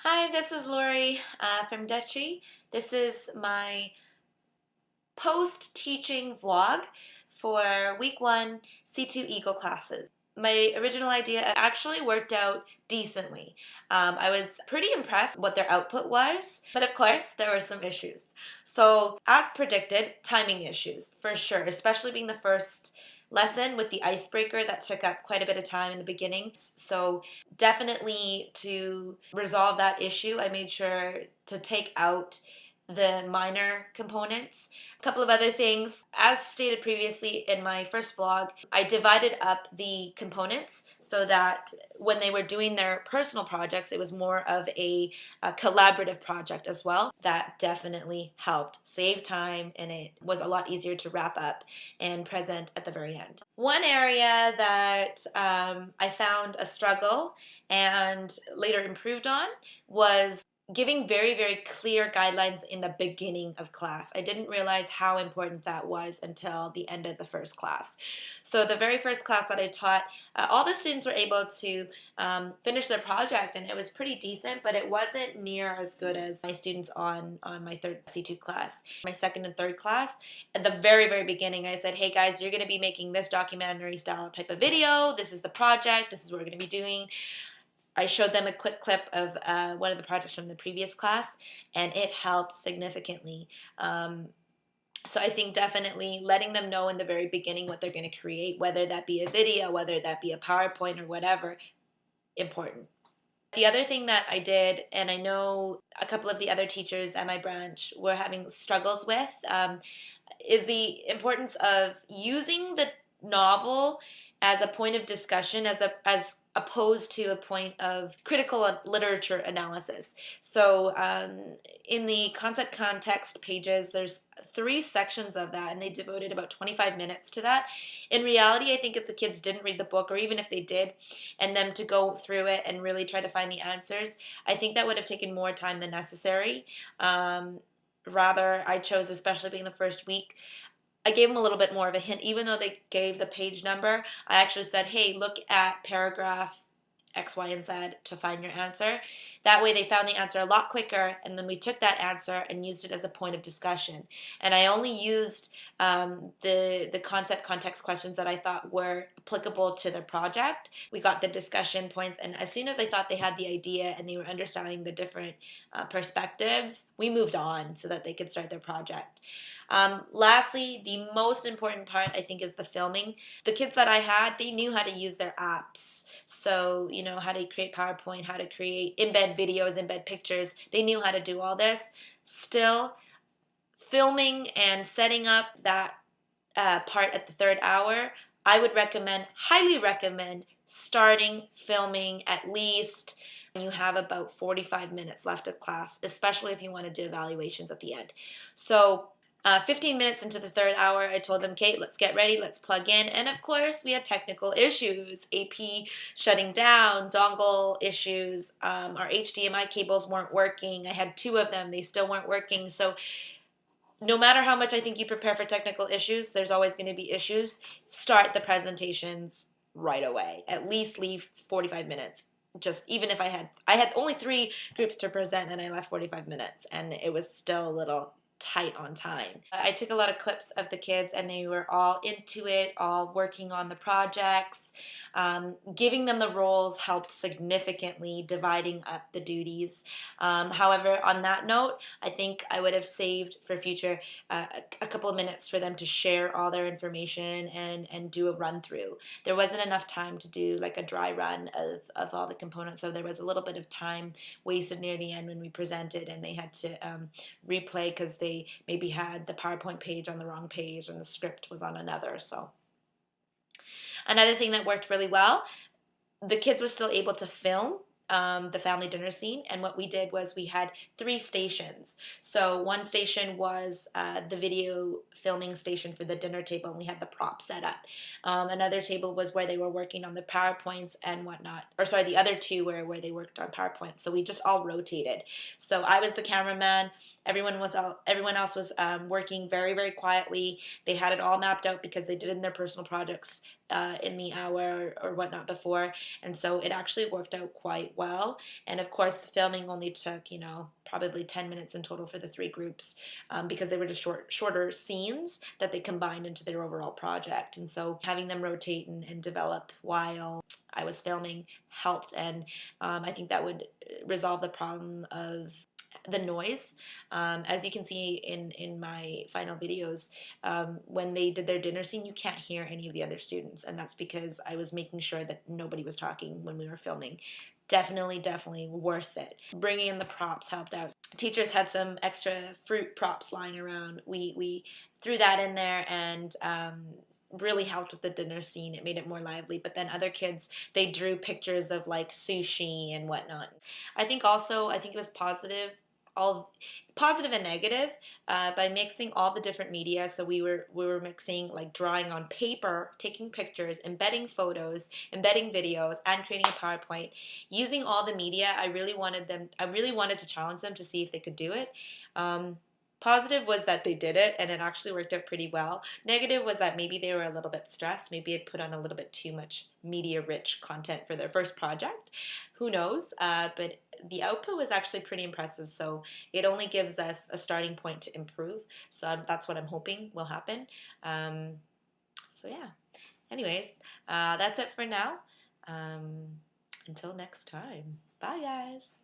Hi, this is Laurie from Dutchy. This is my post-teaching vlog for week 1 C2 Eagle classes. My original idea actually worked out decently. I was pretty impressed what their output was, but of course there were some issues. So as predicted, timing issues for sure, especially being the first lesson with the icebreaker that took up quite a bit of time in the beginning. So definitely to resolve that issue, I made sure to take out the minor components. A couple of other things, as stated previously in my first vlog, I divided up the components so that when they were doing their personal projects, it was more of a collaborative project as well. That definitely helped save time, and it was a lot easier to wrap up and present at the very end. One area that I found a struggle and later improved on was giving very, very clear guidelines in the beginning of class. I didn't realize how important that was until the end of the first class. So the very first class that I taught, all the students were able to finish their project, and it was pretty decent, but it wasn't near as good as my students on my third C2 class. My second and third class, at the very, very beginning, I said, hey guys, you're going to be making this documentary style type of video. This is the project. This is what we're going to be doing. I showed them a quick clip of one of the projects from the previous class, and it helped significantly. So I think definitely letting them know in the very beginning what they're going to create, whether that be a video, whether that be a PowerPoint or whatever, important. The other thing that I did, and I know a couple of the other teachers at my branch were having struggles with, is the importance of using the novel as a point of discussion, as opposed to a point of critical literature analysis. So in the concept context pages, there's 3 sections of that, and they devoted about 25 minutes to that. In reality, I think if the kids didn't read the book, or even if they did, and them to go through it and really try to find the answers, I think that would have taken more time than necessary. Rather, I chose, especially being the first week, I gave them a little bit more of a hint. Even though they gave the page number, I actually said, hey, look at paragraph X, Y, and Z to find your answer. That way they found the answer a lot quicker, and then we took that answer and used it as a point of discussion. And I only used the concept context questions that I thought were applicable to the project. We got the discussion points, and as soon as I thought they had the idea and they were understanding the different perspectives, we moved on so that they could start their project. Lastly, the most important part, I think, is the filming. The kids that I had, they knew how to use their apps. So, you know, how to create PowerPoint, how to create embed videos, embed pictures. They knew how to do all this. Still, filming and setting up that part at the 3rd hour, I would recommend, highly recommend, starting filming at least when you have about 45 minutes left of class, especially if you want to do evaluations at the end. So 15 minutes into the 3rd hour, I told them, Kate, let's get ready, let's plug in. And of course, we had technical issues, AP shutting down, dongle issues, our HDMI cables weren't working. I had 2 of them, they still weren't working. So no matter how much I think you prepare for technical issues, there's always going to be issues. Start the presentations right away. At least leave 45 minutes. Just even if I had only 3 groups to present, and I left 45 minutes, and it was still a little tight on time. I took a lot of clips of the kids, and they were all into it, all working on the projects. Giving them the roles helped significantly, dividing up the duties. However, on that note, I think I would have saved for future a couple of minutes for them to share all their information and do a run through. There wasn't enough time to do like a dry run of all the components, so there was a little bit of time wasted near the end when we presented, and they had to replay because they maybe had the PowerPoint page on the wrong page and the script was on another. So another thing that worked really well, the kids were still able to film the family dinner scene, and what we did was we had 3 stations. So one station was the video filming station for the dinner table, and we had the prop set up. Another table was where they were working on the PowerPoints and whatnot, or sorry, the other 2 were where they worked on PowerPoint. So we just all rotated. So I was the cameraman. Everyone else was working very, very quietly. They had it all mapped out because they did it in their personal projects in the hour or whatnot before, and so it actually worked out quite well. And of course, filming only took, you know, probably 10 minutes in total for the 3 groups, because they were just shorter scenes that they combined into their overall project. And so having them rotate and develop while I was filming helped, and I think that would resolve the problem of the noise. As you can see in my final videos, when they did their dinner scene, you can't hear any of the other students, and that's because I was making sure that nobody was talking when we were filming. Definitely worth it. Bringing in the props helped out. Teachers had some extra fruit props lying around. We threw that in there, and really helped with the dinner scene. It made it more lively. But then other kids, they drew pictures of like sushi and whatnot. I think it was positive, all positive and negative, by mixing all the different media. So we were mixing like drawing on paper, taking pictures, embedding photos, embedding videos, and creating a PowerPoint. Using all the media, I really wanted to challenge them to see if they could do it. Positive was that they did it, and it actually worked out pretty well. Negative was that maybe they were a little bit stressed. Maybe I'd put on a little bit too much media-rich content for their first project. Who knows? But the output was actually pretty impressive, so it only gives us a starting point to improve. So that's what I'm hoping will happen. So yeah. Anyways, that's it for now. Until next time. Bye, guys.